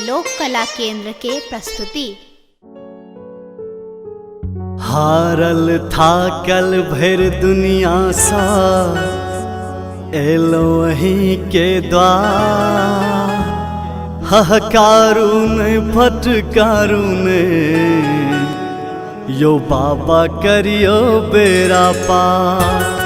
लोक कला केंद्र के प्रस्तुति। हारल था कल भर दुनिया सा एलो वहीं के द्वार, हकारून फटकारून यो बाबा करियो बेरा पार।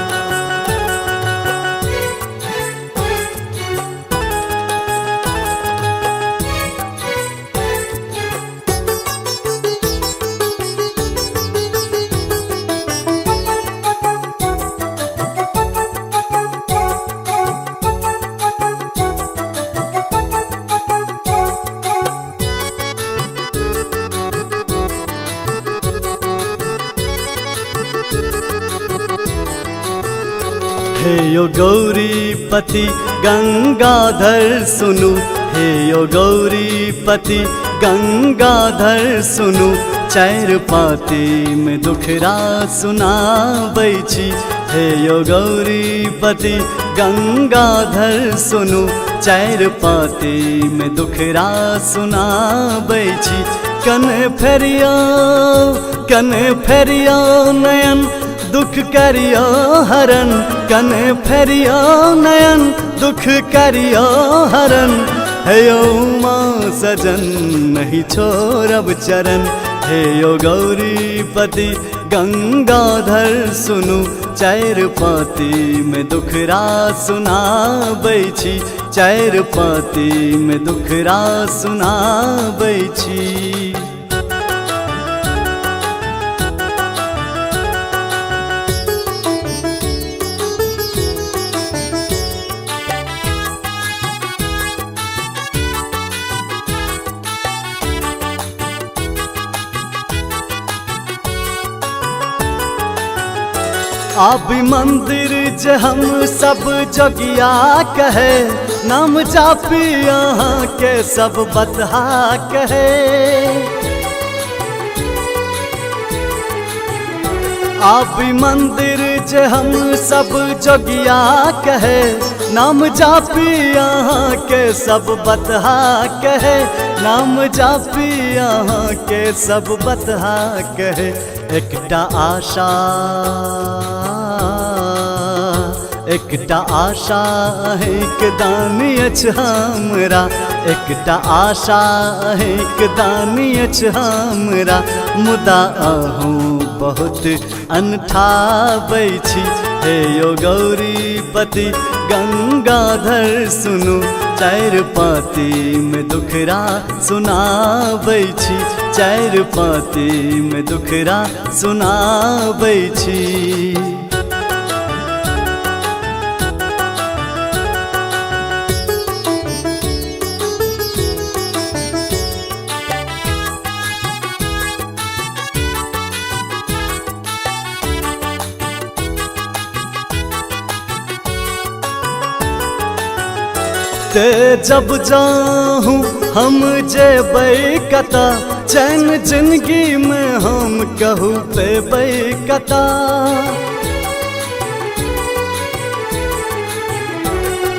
हे यो गौरीपति गंगाधर सुनु, हे यो गौरीपति गंगाधर सुनु, चार पाती में दुखरा सुनाबै छी। हे यो गौरीपति गंगाधर सुनु, चार पाती में दुखरा सुनाबै छी। कन फेरियो नयन दुख करियो हरण, कन फेरियो नयन दुख करियो हरण। हे यो माँ सजन नहीं छोड़ब चरण, हे यो गौरीपति गंगाधर सुनु, चार पाती में दुखरा सुनाबै छी। चार पाती में दुखरा सुनाबै छी। आबि मंदिर जे हम सब जोगिया कहे, नाम जापी यहाँ के सब बतहा कहे। आबि मंदिर जे हम सब जोगिया कहे, नाम जापी यहाँ के सब बतहा कहे। नाम जापी यहाँ के सब बतहा कहे। एकटा आशा है कि दानी अछि हमरा, एकटा आशा है कि दानी अछि हमरा। मुदा अहूँ बहुत अनठाबै छी। हे यो गौरीपति गंगाधर सुनु, चार पाती में दुखरा सुनाबै छी। चार पाती में दुखरा सुनाबै छी। ते जब जाहूँ हम जेबै कता, चैन जिंदगी में हम कहूँ पेबै कता।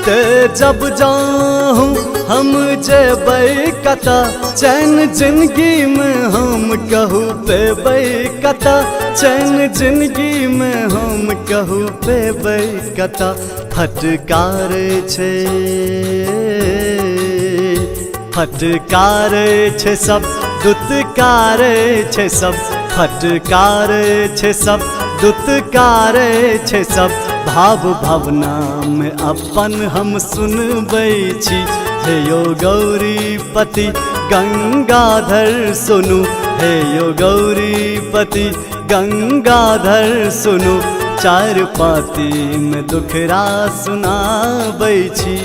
ते जब जाहूँ हम जेबै कता, चैन जिंदगी में हम कहूँ पेबै कता। चैन जिंदगी में हम कहूँ पेबै कता। फटकार छे सब, दुत्कार छे सब। फटकार छे सब, दुत्कार छे सब। भाव भावना में अपन हम सुनबै छी। हे यो गौरीपति गंगाधर सुनु, हे यो गौरीपति गंगाधर सुनु, चार पाती में दुखरा सुनाबै छी।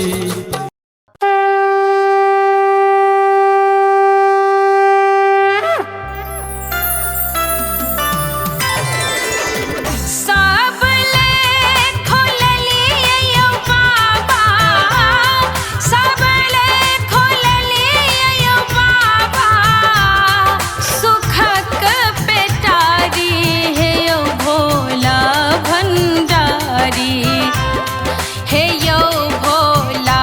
हे यो भोला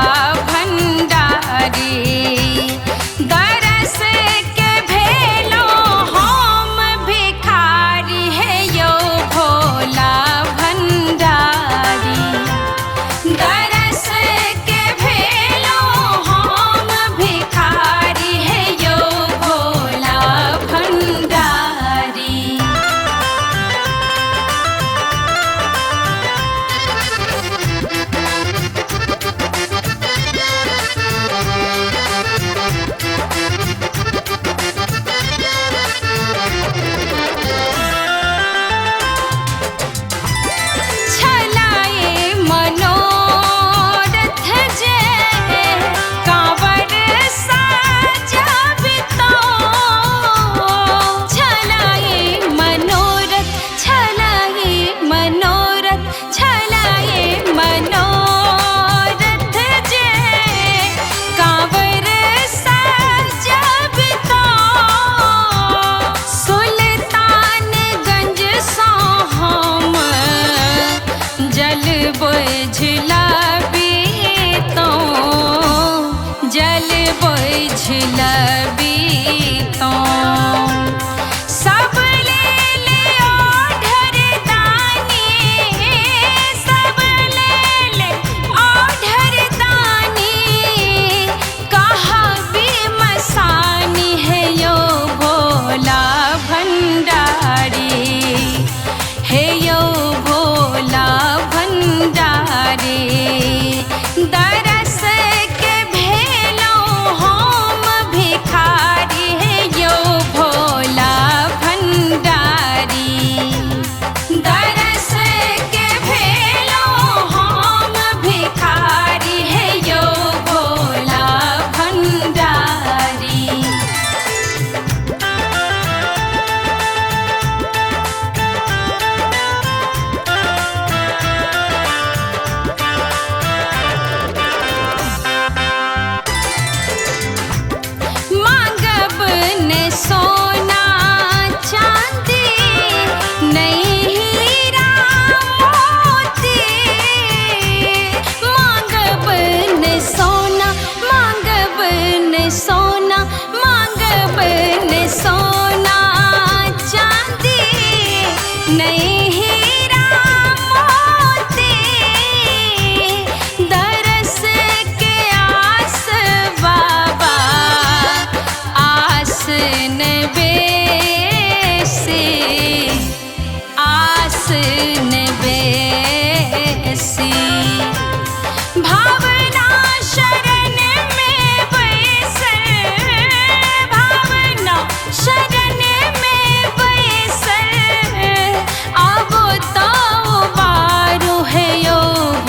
सोना मांगबन सोना चांदी नहीं हीरा मोती दरस के आस बाबा आस न बेसी आस न बेसी भावना शरण में बैसल भावना शरण में बैसल आबो तो बारू है यो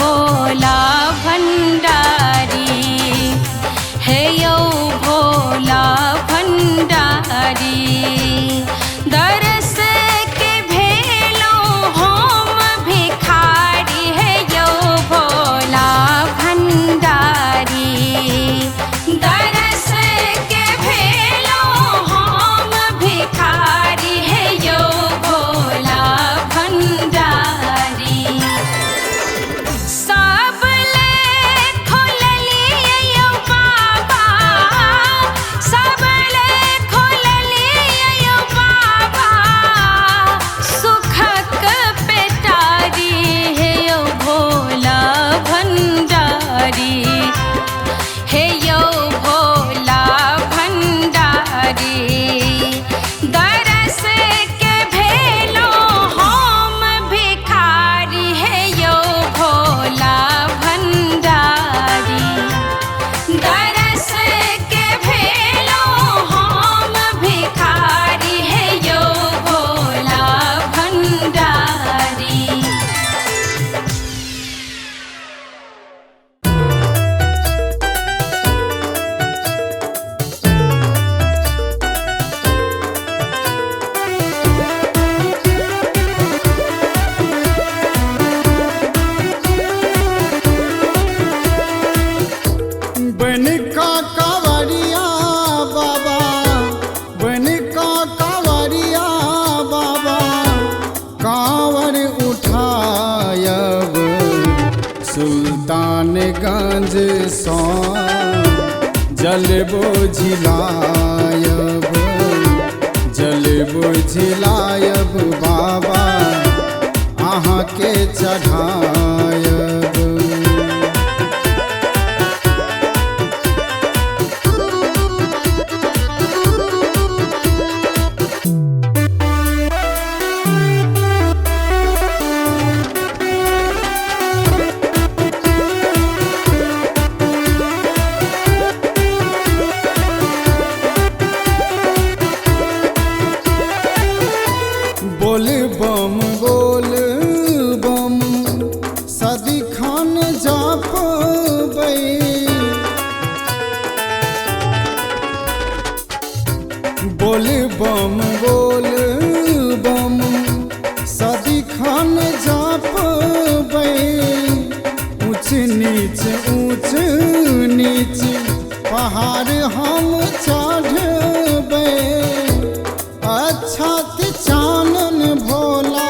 भोला भंडारी है यो भोला भंडारी दरस के भेलो हम भिखारी है यो भोला भंडारी दरस के भेलो हम भिखारी है यो भोला भंडारी सब ले खोललिए यो बाबा सब ले खोललिए यो बाबा सुखक पेटारी है यो भोला भंडारी हे यो भोला भंडारी दरस के भेलो हम भिखारी है यो भोला भंडारी दरस के भेलो हम भिखारी है यो भोला भंडारी बन का कावड़िया बाबा बन का कावड़िया बाबा कांवर उठायब सुल्तानगंज सौ जल बोझिलायब जल बोझिलायब बाबा अहाँ के चढ़ायब बोल बम सदिखन जपबै बोल बम सदिखन जपबै ऊँच नीच पहाड़ हम चढ़बै अच्छत चानन भोला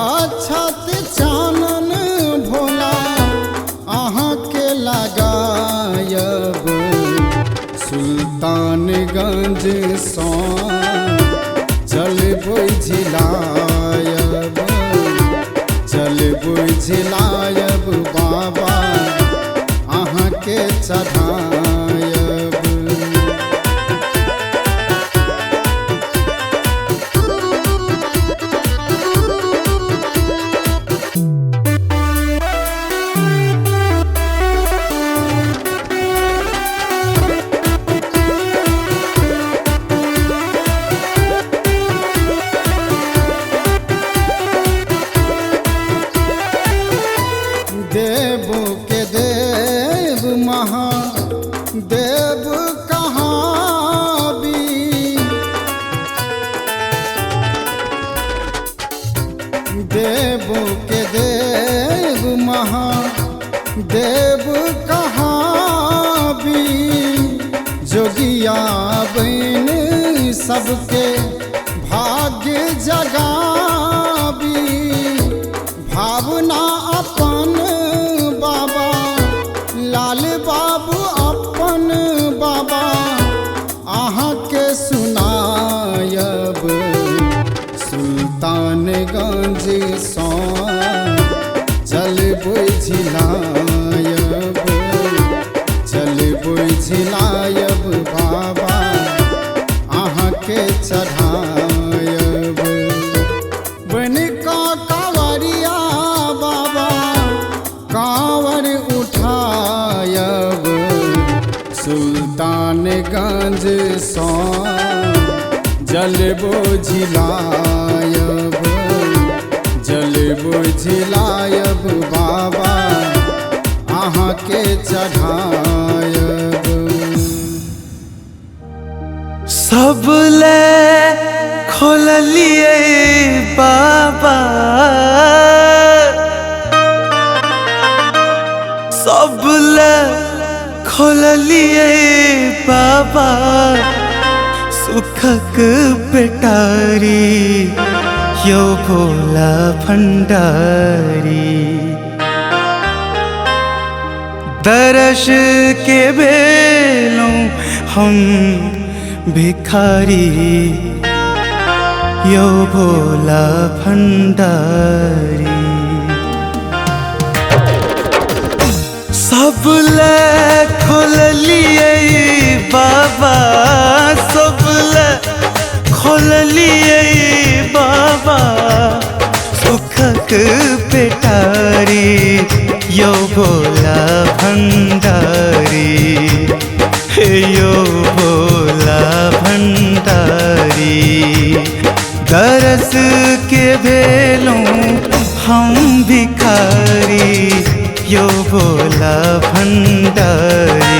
अच्छत चानन भोला अहाँ के लगायब सुल्तानगंज सौ चल बुझिलायब चल बुझिलायब बाबा अहाँ के चढ़ायब देव के देव महादेव कहाँ भी देव के देव महादेव कहाँ भी जोगिया बन सबके भाग्य जगाबी भावना अपन बाबा लाल बाबू अपन बाबा गंज सो जल बुझिलायब जल बुझिलायब बाबा अहाँ के चढ़ायब बन का कांवरिया बाबा कांवर उठायब सुल्तानगंज सो जल बुझिलायब जल बुझिलायब बाबा अहाँ के चढ़ायब सब ले खोलिए बाबा सब ले खोलिए बाबा सुखक पेटारी यो भोला भंडारी दर्श के बेलों हम भिखारी यो भोला भंडारी सब ले खोलिए बाबा सब ले खोलिए बाबा सुखक पेटारी यो भोला भंडारी यो भोला भंडारी दरस के बेलों हम भिखारी यो भोला भंडारी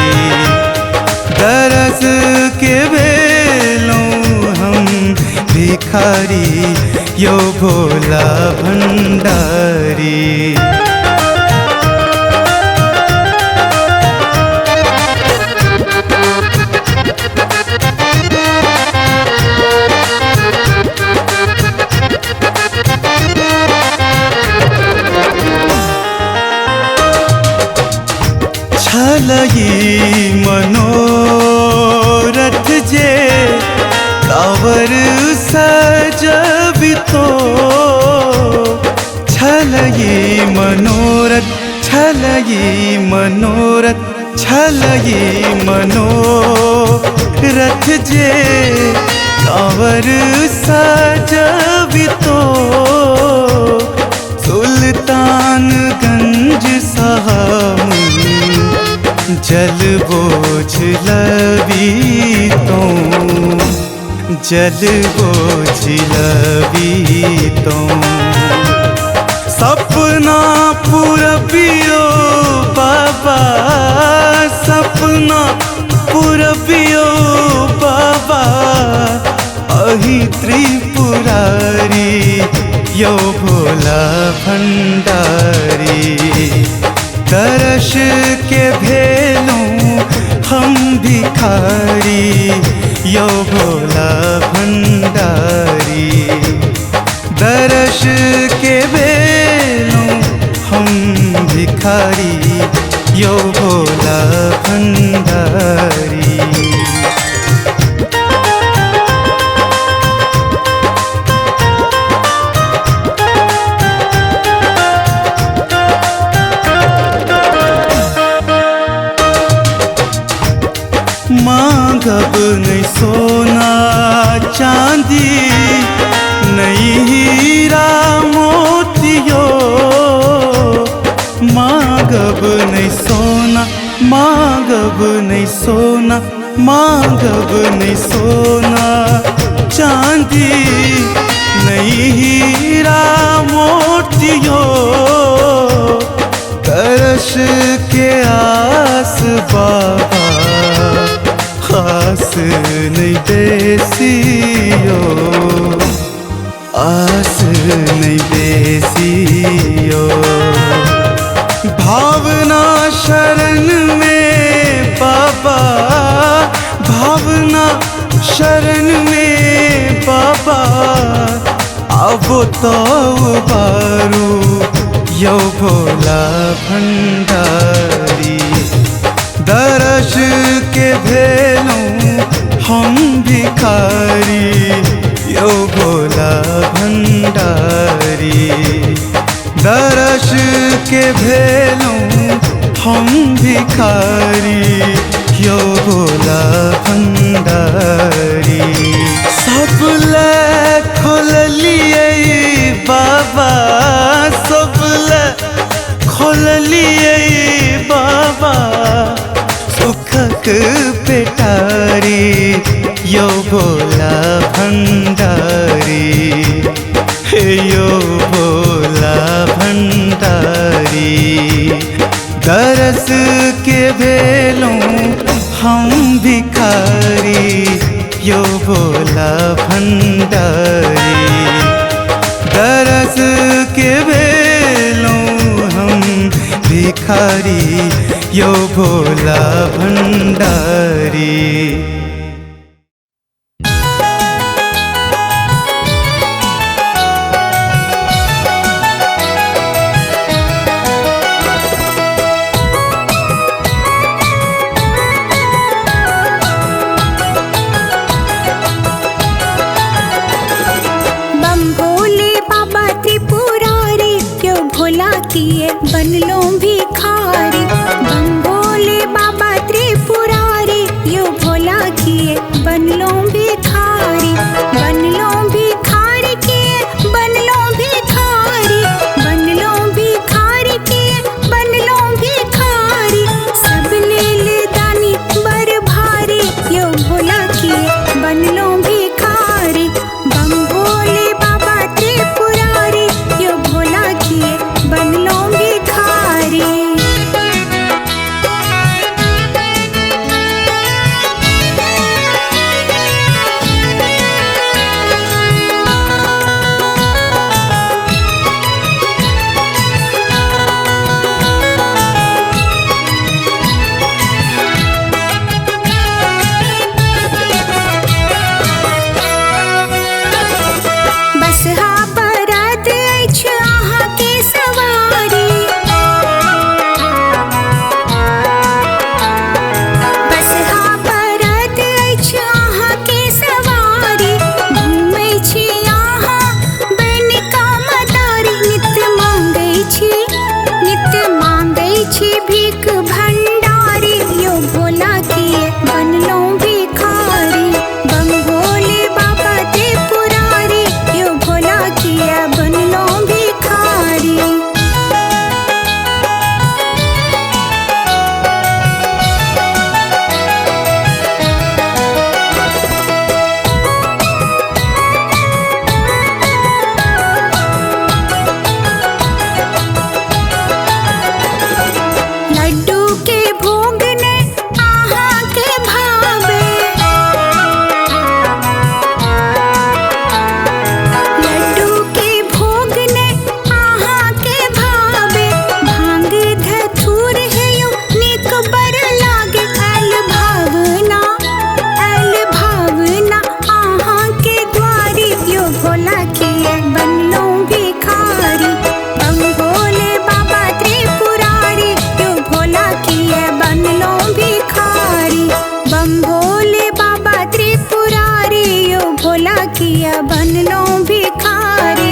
दरस के बेलों हम भिखारी यो भोला भंडारी छलई मनोरथ जे कांवर सजबितो छलई मनोरथ छलई मनोरथ छलई मनोरथ जे कांवर सजबितो सुल्तानगंज साहब जल बोझ लबी तो जल बोझ लबी तो सपना पूरबियो बाबा सपना पूरबियो बाबा अहि त्रिपुरारी यो भोला भंडारी दर्श के भेलों हम भिखारी यो भोला भंडारी दर्श के भेलों हम भिखारी यो भोला भंडारी मांगब नहीं सोना चांदी नहीं हीरा मोतियो मांगब नहीं सोना मांगब नहीं सोना मांगब नहीं सोना चांदी नहीं हीरा मोतियो तरस के आस बाबा खास नहीं बेसियो आस नहीं बेसियो भावना शरण में बाबा भावना शरण में बाबा अब तो बारू यो भोला भंडारी दर्श के भेलों हम भिखारी यो भोला भंडारी दरस के भेलूं हम भिखारी यो भोला भंडारी। सब ले खोललिए बाबा, सब ले खोललिए बाबा, सुखक पेटारी यो भोला भंडारी, हे यो भोला भंडारी। दरस के भेलूं हम भिखारी यो भोला भंडारी। दरस के भेलूं हम भिखारी यो भोला भंडारी। बनलो भिखारी बम भोले बाबा त्रिपुरारी, यो भोला किए बनलो भिखारी, बनलो भिखारी किए बनलो भिखारी, बनलो भिखारी किए बनलो भिखारी। सब ले दानी बर भारी, यो भोला किए बनलो भिखारी बम भोले बाबा त्रिपुरारी, यो भोला किए बनलो भिखारी। बसहा बरद अछि अहाँ के सवारी, बसहा बरद अछि अहाँ के सवारी। घूमै छी अहाँ बन कामदारी, नित्य मांगै छी भीख भंडारी, यो भोला किए बनलो भिखारी बम भोले बाबा त्रिपुरारी, यो भोला किए बनलो भिखारी। लड्डू के भोग ने अहाँ के भावे, लड्डू के भोग ने अहाँ के भावे। भांग धतूर है यो नीक बर लागे, ऐल भावना अहाँ के द्वारी, यो भोला किए बनलो भिखारी बम भोले बाबा त्रिपुरारी, यो भोला किए बनलो भिखारी बम भोले बाबा त्रिपुरारी, यो भोला किए बनलो भिखारी,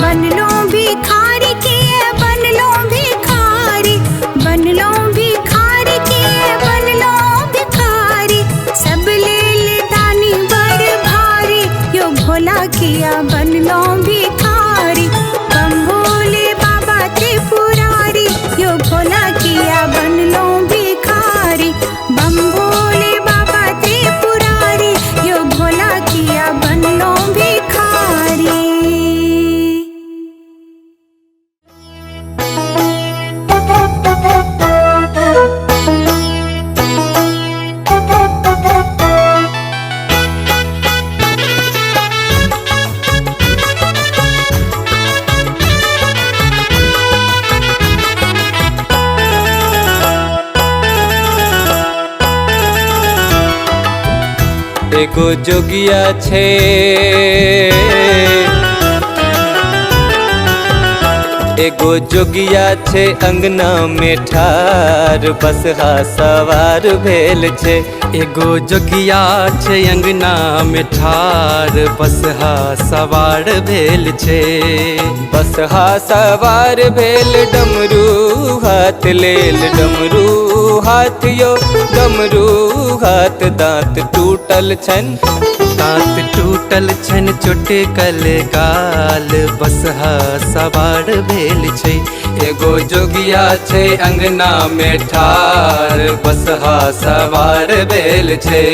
बनलो भिखारी किए बनलो भिखारी, बनलो भिखारी किए बनलो भिखारी। सब ले दानी बर भारी, यो भोला किया बनलो भिखारी बम भोले बाबा त्रिपुरारी, यो भोला किया बनलो भिखारी बम भोले बाबा त्रिपुरारी, यो भोला किया बनलो भिखारी। एगो जोगिया छे एगो जोगिया छे अंगना में ठार बसहा सवार भेल छे। एगो जोगिया छे अंगना में ठार बसहा सवार भेल छे। बसहा सवार भेल डमरू हाथ लेल डमरू हाथ यो डमरू हाथ दांत टूटल छन दांत टूटल छन चोटे कल गाल बसहा सवार भेल छै। एगो जोगिया छै अंगना में ठार बसहा सवार भेल छै।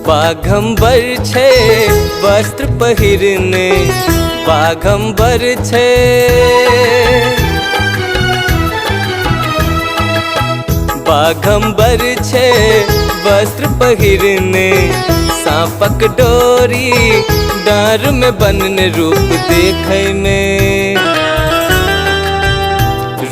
बाघम्बर छे वस्त्र पहिरने बाघम्बर छे। बाघम्बर छे वस्त्र पहिरने सांपक डोरी डार में बनने रूप देखे में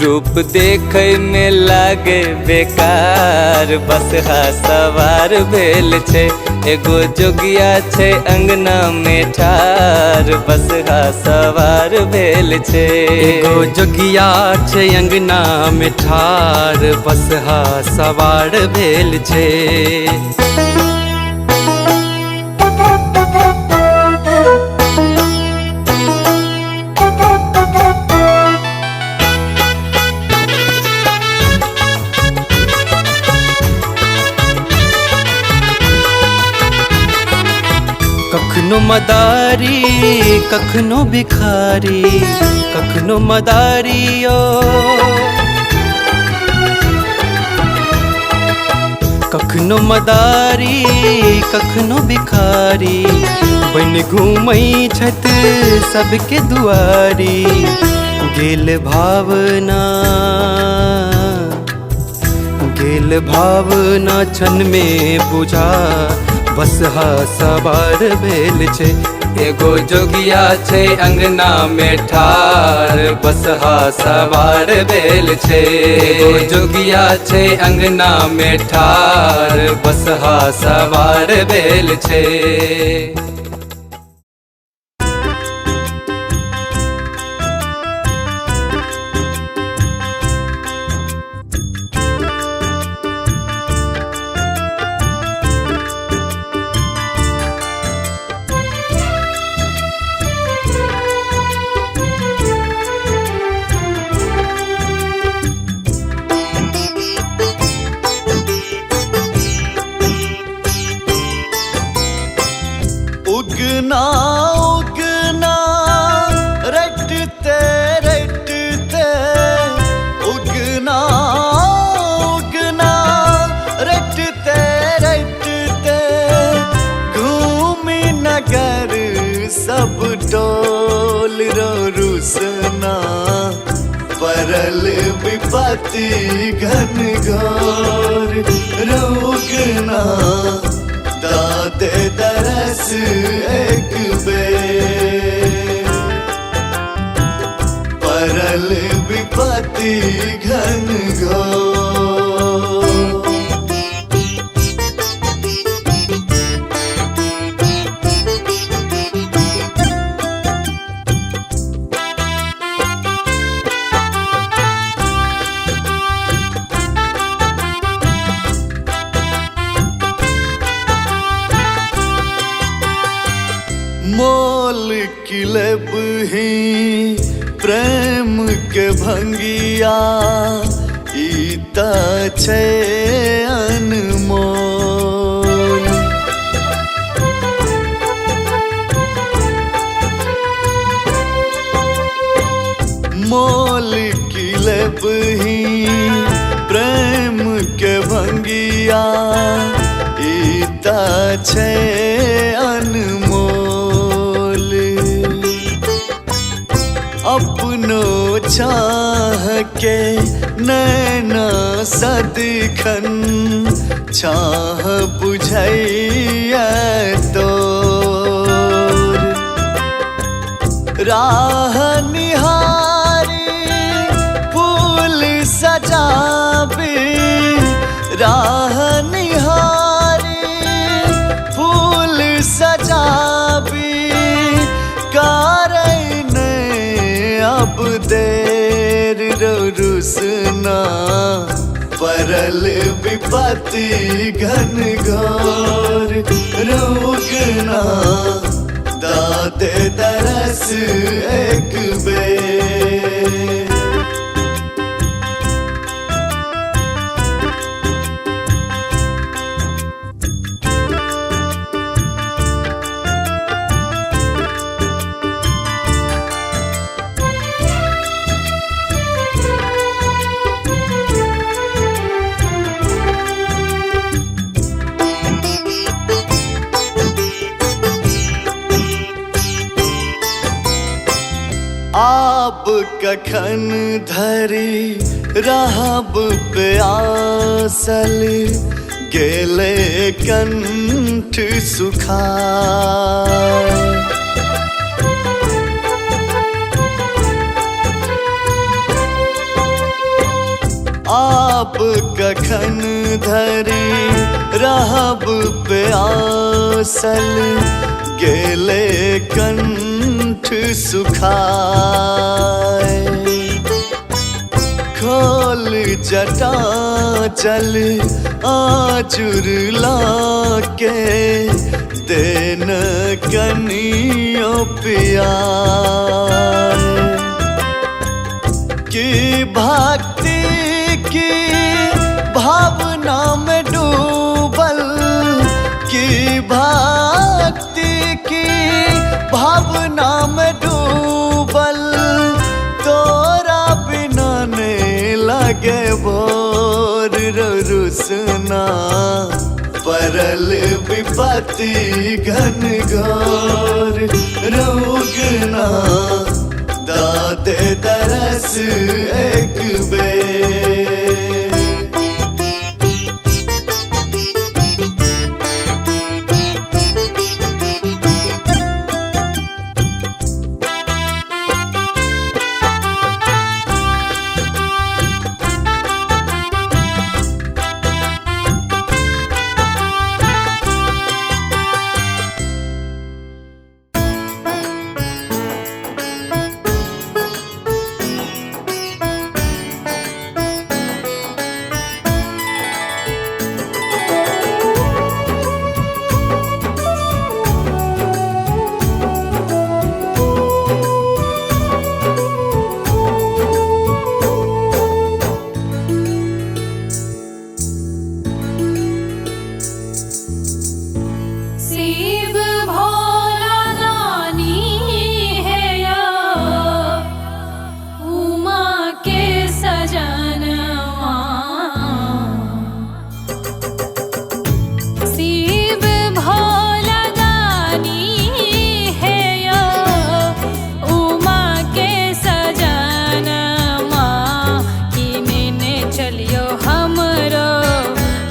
रूप देखे में लागे बेकार बसहा सवार भेल छे। एगो जोगिया छे अंगना में ठार बसहा सवार भेल छे। एगो जोगिया छे अंगना में ठार बसहा सवार भेल छे। कखनो मदारी कखनो भिखारी कखनो मदारियो कखनो मदारी कखनो भिखारी बन घूमै छत सबके दुआरी। गेल भावना छन में बुझा बसहा सवार भेल छे। एगो जोगिया छे अंगना में ठार बसहा सवार भेल छे। एगो जोगिया छे अंगना में ठार बसहा सवार भेल छे। उगना उगना रटते रटते उगना उगना रटते रटते घूमी नगर सब डोल रो रुसना परल विपत्ति घन घोर रोगना दाते तरस एक बेर परल विपत्ति घन घोर। मोल किलब ही प्रेम के भंगिया ईता छे अनमोल। मोल किलब ही प्रेम के भंगिया ईता छे अनमोल। अपनो चाह के नैना सदिखन छाह बुझैया तोर राह निहारी फूल सजाबी राह निहारी फूल सजाबी कारण अब देर रुसना परल विपत्ति घन घोर रोगना दाते तरस एक बेर आप कखन धरी रहब प्यासल गेले कंठ सुखा आप कखन धरी रहब प्यासल गेले कंठ सुखाए खोल जटा चल आचुर लाके देन कनियो पियाए की भक्ति की भावना में डूबल की भक्ति की भावना में डूबल तोरा बिना ने लगे भोर रुसना परल विपत्ति घन घोर रोगना दाते तरस एक बेर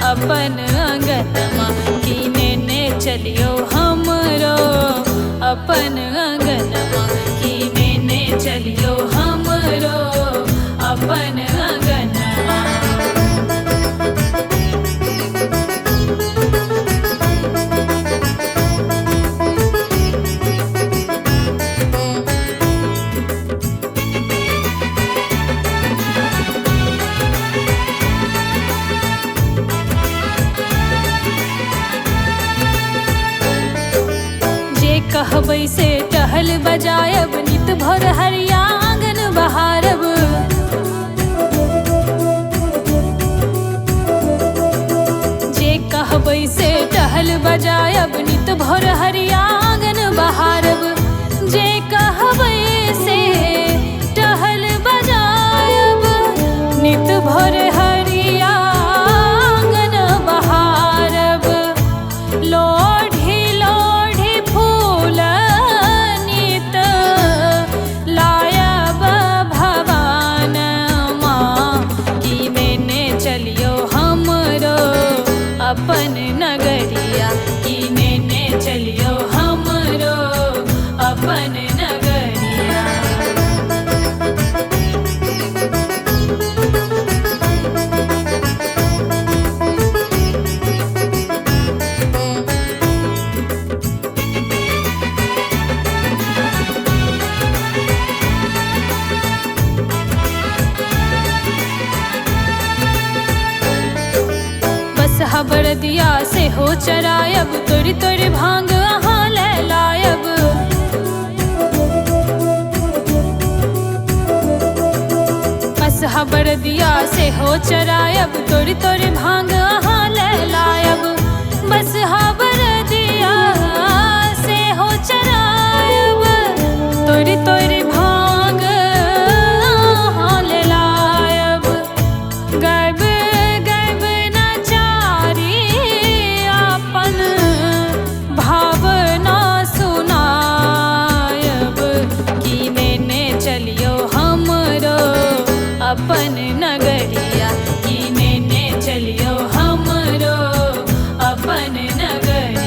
अपन अंगनमा कीने चलियो हमरो अपन अंगनमा कीने चलियो हमरो अपन अंगनमा। कहबै से टहल बजायब नित भोर हरिया आंगन बहारब। जे कहबै से टहल बजायब नित भोर हरिया आंगन बहारब। जे कहबै से टहल बजायब नित भोर हरिया आंगन बहारब। लोढ़ी लोढ़ी फूल नित लाय बरदिया से हो चरायब तोरी तोरी भांग अहाँ ले लायब। बसहा बरदिया से हो चरायब तोरी तोरी भांग अहाँ ले लायब। बसहा बरदिया से हो चरायब तोरी तोरी भांग अहाँ ले लायब। गायब गायब नचारी अपन भावना सुनायब कि नेने चलियो हमरो अपन नगरिया कि नेने चलियो हमरो अपन नगरिया।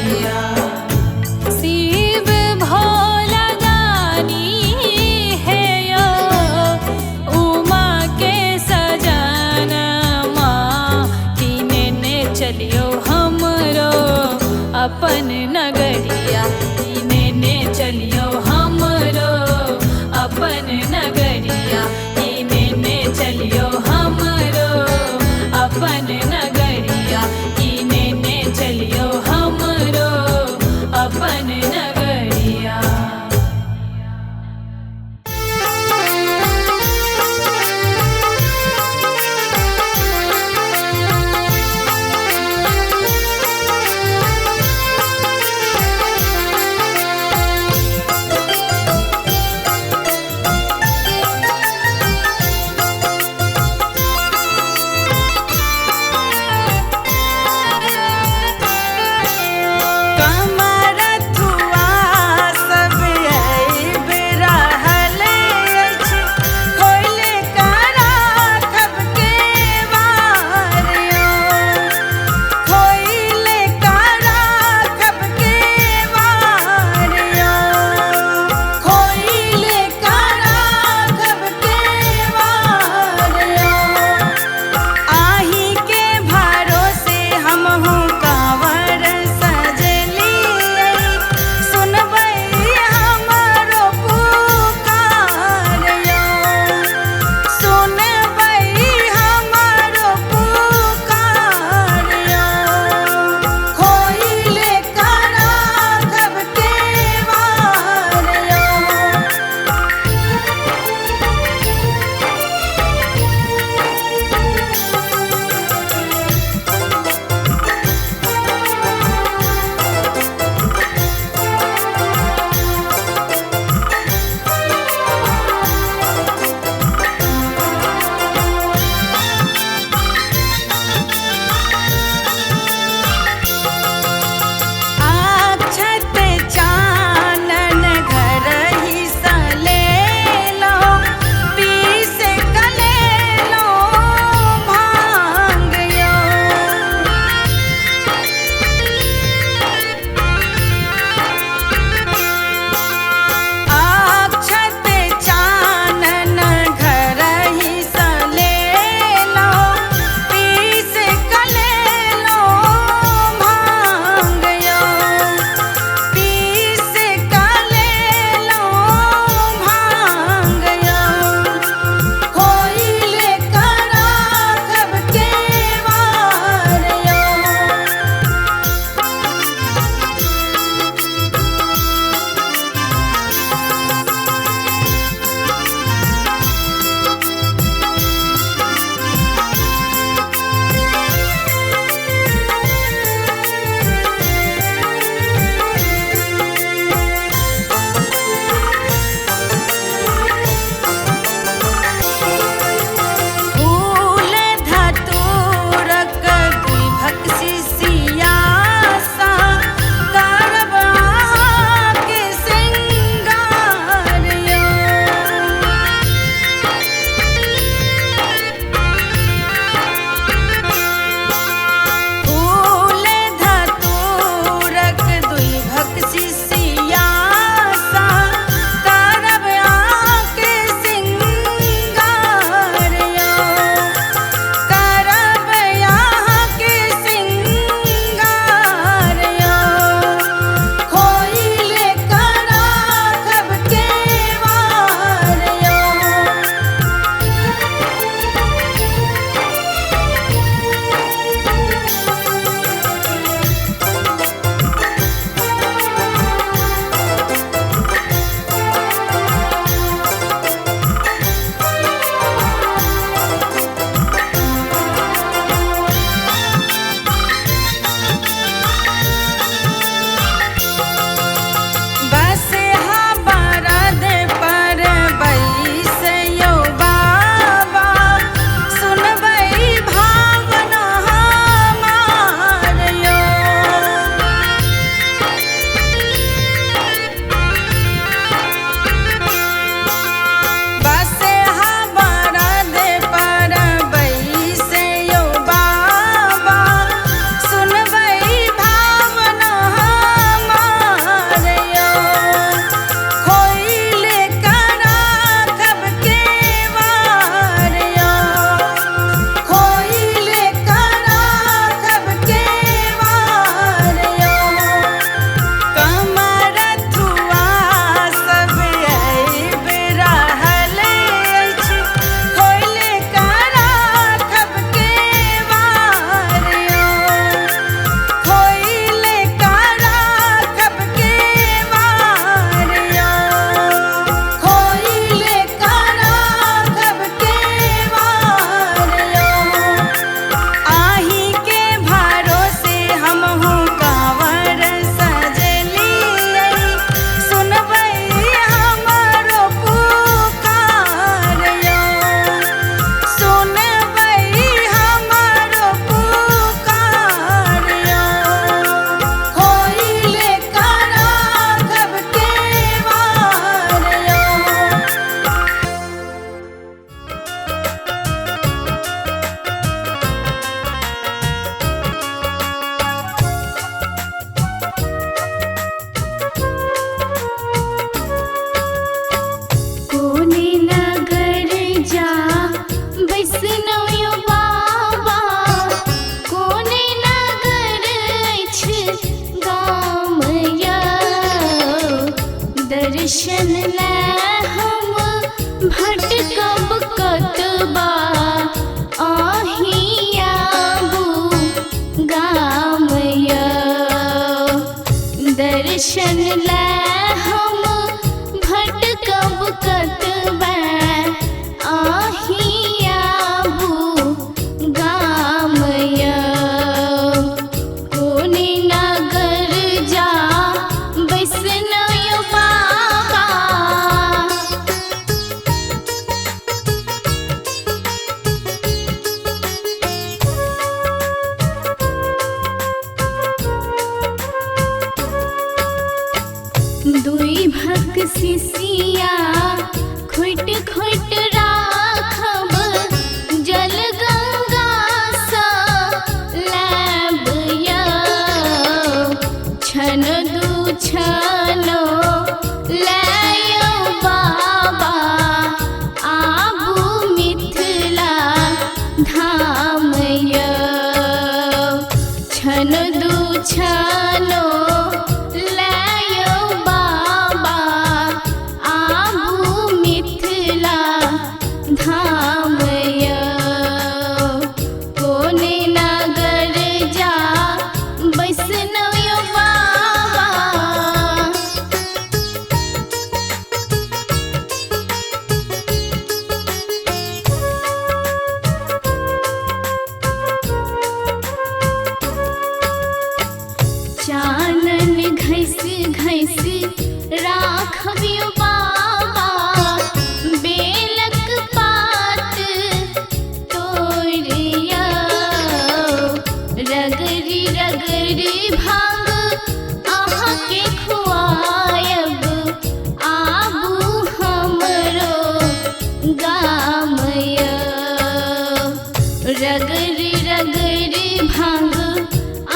रगरी रगरी भांग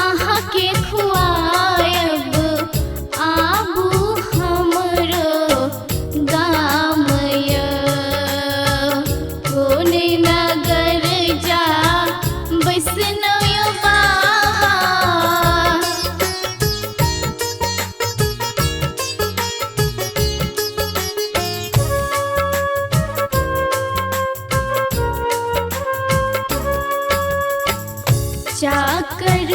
आहा के खुआयब आबू हमरो गामय कोने नगर जा वैष्णव बाबा चाकर